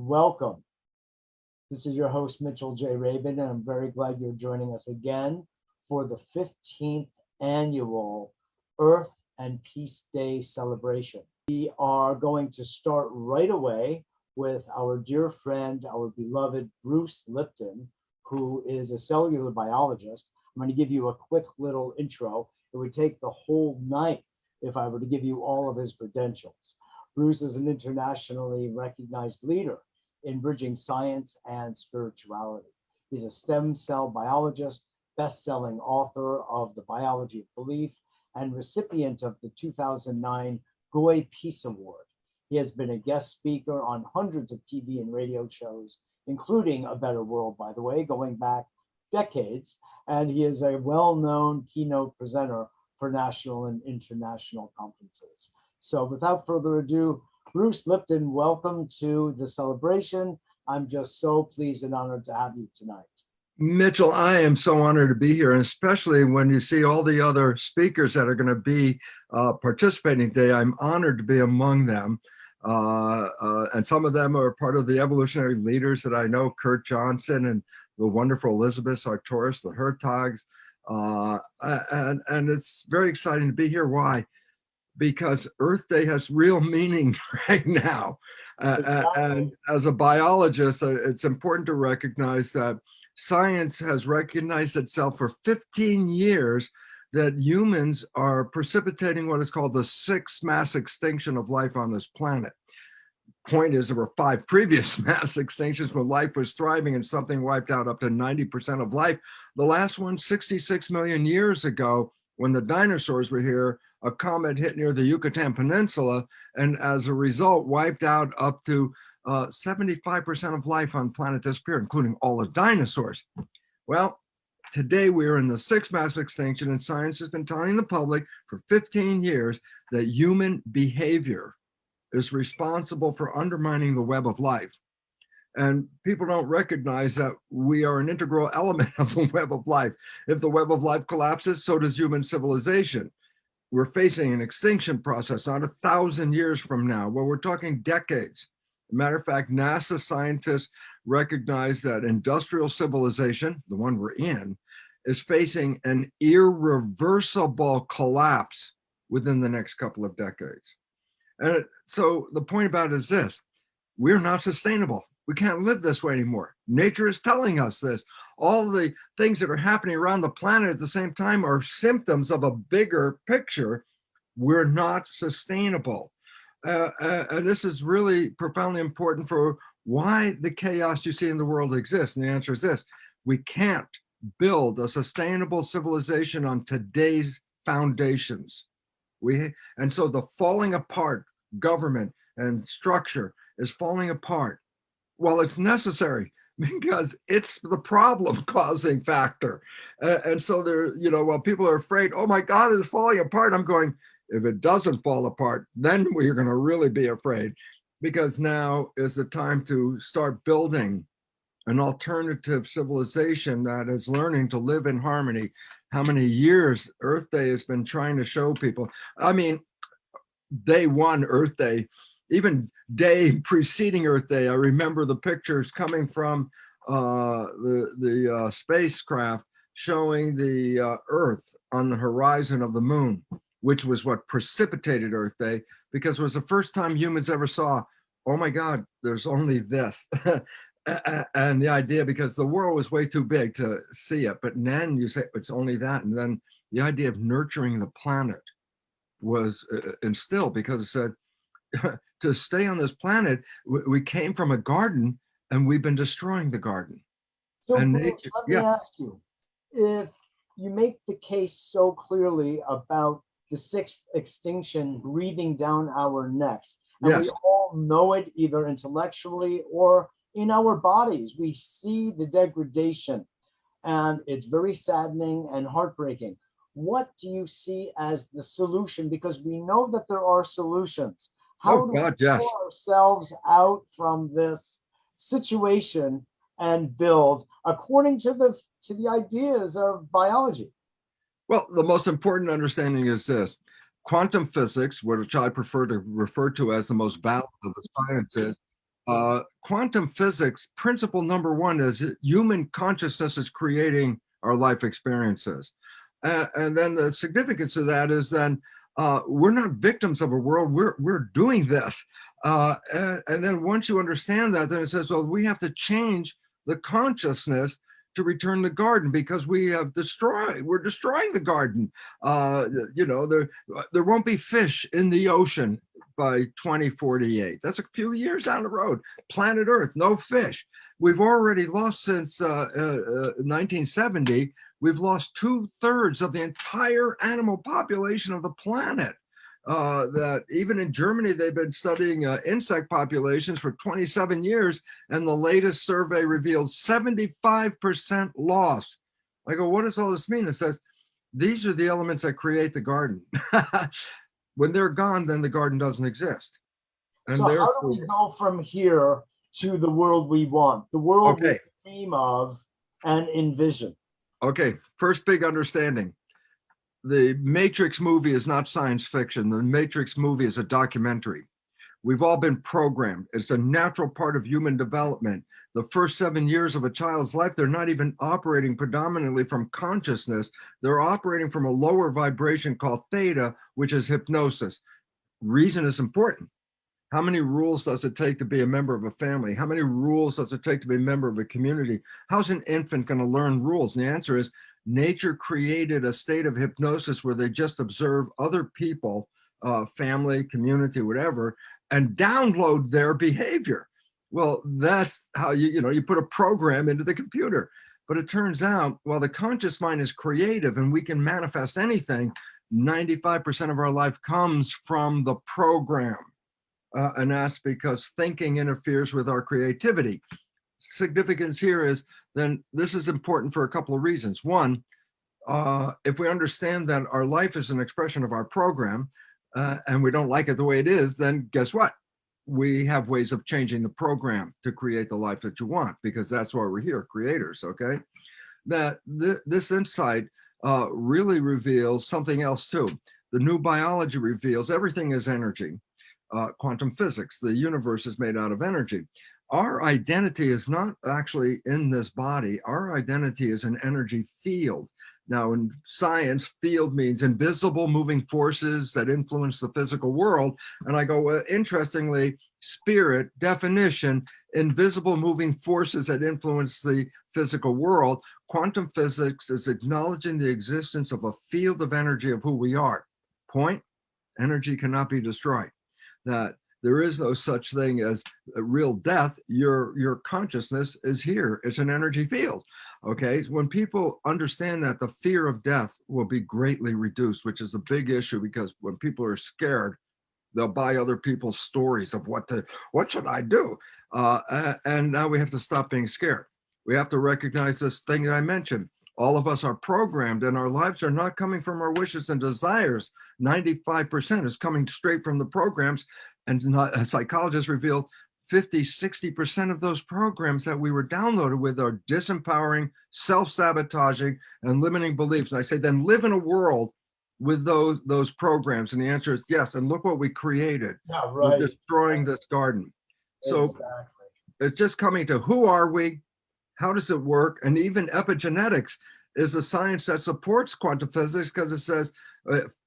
welcome. This is your host, Mitchell J. Rabin, and I'm very glad you're joining us again for the 15th annual Earth and Peace Day celebration. We are going to start right away with our dear friend, our beloved Bruce Lipton, who is a cellular biologist. I'm going to give you a quick little intro. It would take the whole night if I were to give you all of his credentials. Bruce is an internationally recognized leader in bridging science and spirituality. He's a stem cell biologist, best-selling author of The Biology of Belief, and recipient of the 2009 Goy Peace Award. He has been a guest speaker on hundreds of TV and radio shows, including A Better World, by the way, going back decades, and he is a well-known keynote presenter for national and international conferences. So without further ado, Bruce Lipton, welcome to the celebration. I'm just so pleased and honored to have you tonight. Mitchell, I am so honored to be here, and especially when you see all the other speakers that are going to be participating today. I'm honored to be among them. And some of them are part of the evolutionary leaders that I know, Kurt Johnson and the wonderful Elisabet Sahtouris, the Hurtaks. And it's very exciting to be here. Why? Because Earth Day has real meaning right now. And as a biologist, it's important to recognize that science has recognized itself for 15 years that humans are precipitating what is called the sixth mass extinction of life on this planet. Point is, there were 5 previous mass extinctions when life was thriving and something wiped out up to 90% of life. The last one, 66 million years ago, when the dinosaurs were here, a comet hit near the Yucatan Peninsula, and as a result, wiped out up to 75% of life on planet disappeared, including all the dinosaurs. Well, today we are in the sixth mass extinction, and science has been telling the public for 15 years that human behavior is responsible for undermining the web of life. And people don't recognize that we are an integral element of the web of life. If the web of life collapses, so does human civilization. We're facing an extinction process, not 1,000 years from now, but we're talking decades. As a matter of fact, NASA scientists recognize that industrial civilization, the one we're in, is facing an irreversible collapse within the next couple of decades. And so the point about it is this: we're not sustainable. We can't live this way anymore. Nature is telling us this. All the things that are happening around the planet at the same time are symptoms of a bigger picture. We're not sustainable. And this is really profoundly important for why the chaos you see in the world exists. And the answer is this: we can't build a sustainable civilization on today's foundations. And so the falling apart government and structure is falling apart. Well, it's necessary because it's the problem causing factor. And so there, while people are afraid, oh my God, it's falling apart, I'm going, if it doesn't fall apart, then we're going to really be afraid, because now is the time to start building an alternative civilization that is learning to live in harmony. How many years Earth Day has been trying to show people? I mean, day one Earth Day, even day preceding Earth Day, I remember the pictures coming from the spacecraft showing the Earth on the horizon of the moon, which was what precipitated Earth Day, because it was the first time humans ever saw, oh my God, there's only this. And the idea, because the world was way too big to see it, but then you say it's only that. And then the idea of nurturing the planet was instilled, because it said, to stay on this planet, we came from a garden and we've been destroying the garden. So Bruce, let me ask you, if you make the case so clearly about the sixth extinction breathing down our necks, and we all know it either intellectually or in our bodies, we see the degradation, and it's very saddening and heartbreaking. What do you see as the solution? Because we know that there are solutions. How do we pull ourselves out from this situation and build according to the ideas of biology? Well, the most important understanding is this: quantum physics, which I prefer to refer to as the most valid of the sciences, Quantum physics, principle number one is that human consciousness is creating our life experiences. And then the significance of that is then we're not victims of a world, we're doing this. And then once you understand that, then it says, well, we have to change the consciousness to return the garden because we're destroying the garden. There won't be fish in the ocean by 2048. That's a few years down the road. Planet Earth, no fish. We've already lost since 1970, we've lost 2/3 of the entire animal population of the planet. That even in Germany, they've been studying insect populations for 27 years, and the latest survey reveals 75% loss. I go, what does all this mean? It says, these are the elements that create the garden. When they're gone, then the garden doesn't exist. And so how do we go from here to the world we want, the world we dream of and envision? Okay, first big understanding. The Matrix movie is not science fiction. The Matrix movie is a documentary. We've all been programmed. It's a natural part of human development. The first 7 years of a child's life, they're not even operating predominantly from consciousness. They're operating from a lower vibration called theta, which is hypnosis. Reason is important. How many rules does it take to be a member of a family? How many rules does it take to be a member of a community? How's an infant going to learn rules? And the answer is nature created a state of hypnosis where they just observe other people, family, community, whatever, and download their behavior. Well, that's how you put a program into the computer. But it turns out, while the conscious mind is creative and we can manifest anything, 95% of our life comes from the program. And that's because thinking interferes with our creativity. Significance here is then this is important for a couple of reasons. One, if we understand that our life is an expression of our program and we don't like it the way it is, then guess what? We have ways of changing the program to create the life that you want, because that's why we're here, creators, okay? That this insight really reveals something else too. The new biology reveals everything is energy. Quantum physics, the universe is made out of energy. Our identity is not actually in this body. Our identity is an energy field. Now, in science, field means invisible moving forces that influence the physical world. And I go, well, interestingly, spirit, definition, invisible moving forces that influence the physical world. Quantum physics is acknowledging the existence of a field of energy of who we are. Point, energy cannot be destroyed. That there is no such thing as a real death. Your consciousness is here. It's an energy field. Okay. When people understand that, the fear of death will be greatly reduced, which is a big issue, because when people are scared, they'll buy other people's stories of what should I do? And now we have to stop being scared. We have to recognize this thing that I mentioned. All of us are programmed, and our lives are not coming from our wishes and desires. 95% is coming straight from the programs. And psychologists revealed 50-60% of those programs that we were downloaded with are disempowering, self-sabotaging, and limiting beliefs. And I say, then live in a world with those programs. And the answer is yes. And look what we created. Yeah, right. We're destroying this garden. So exactly. It's just coming to who are we? How does it work? And even epigenetics is a science that supports quantum physics, because it says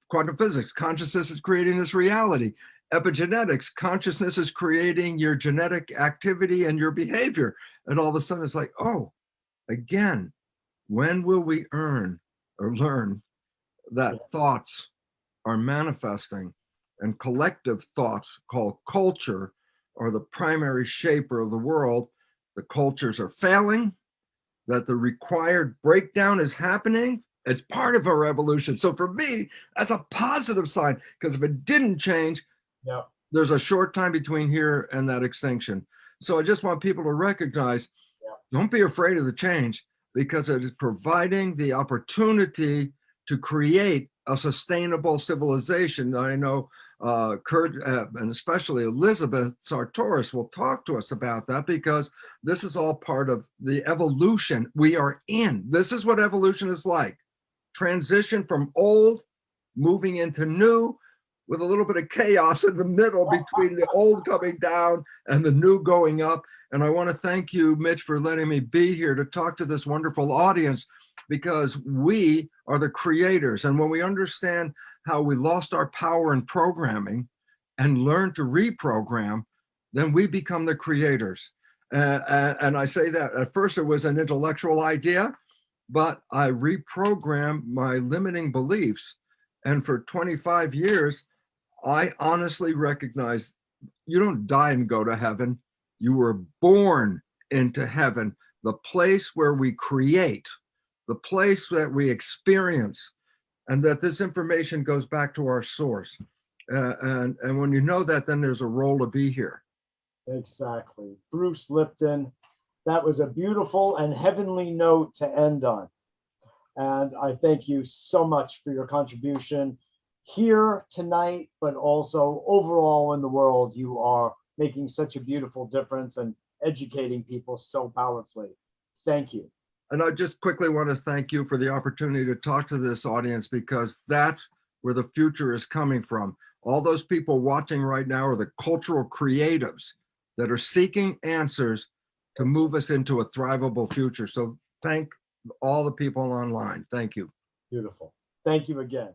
quantum physics, consciousness is creating this reality. Epigenetics, consciousness is creating your genetic activity and your behavior. And all of a sudden it's like, oh, again, when will we earn or learn that thoughts are manifesting, and collective thoughts called culture are the primary shaper of the world? The cultures are failing, that the required breakdown is happening. It's part of our evolution. So for me, that's a positive sign, because if it didn't change, there's a short time between here and that extinction. So I just want people to recognize, don't be afraid of the change, because it is providing the opportunity to create a sustainable civilization. I know Kurt and especially Elisabet Sahtouris will talk to us about that, because this is all part of the evolution we are in. This is what evolution is like. Transition from old, moving into new, with a little bit of chaos in the middle between the old coming down and the new going up. And I want to thank you, Mitch, for letting me be here to talk to this wonderful audience, because we are the creators. And when we understand how we lost our power in programming and learn to reprogram, then we become the creators. And I say that at first it was an intellectual idea, but I reprogrammed my limiting beliefs. And for 25 years, I honestly recognize you don't die and go to heaven. You were born into heaven, the place where we create, the place that we experience, and that this information goes back to our source. And when you know that, then there's a role to be here. Exactly. Bruce Lipton, that was a beautiful and heavenly note to end on. And I thank you so much for your contribution here tonight, but also overall in the world. You are making such a beautiful difference and educating people so powerfully. Thank you. And I just quickly want to thank you for the opportunity to talk to this audience, because that's where the future is coming from. All those people watching right now are the cultural creatives that are seeking answers to move us into a thrivable future. So thank all the people online. Thank you. Beautiful. Thank you again.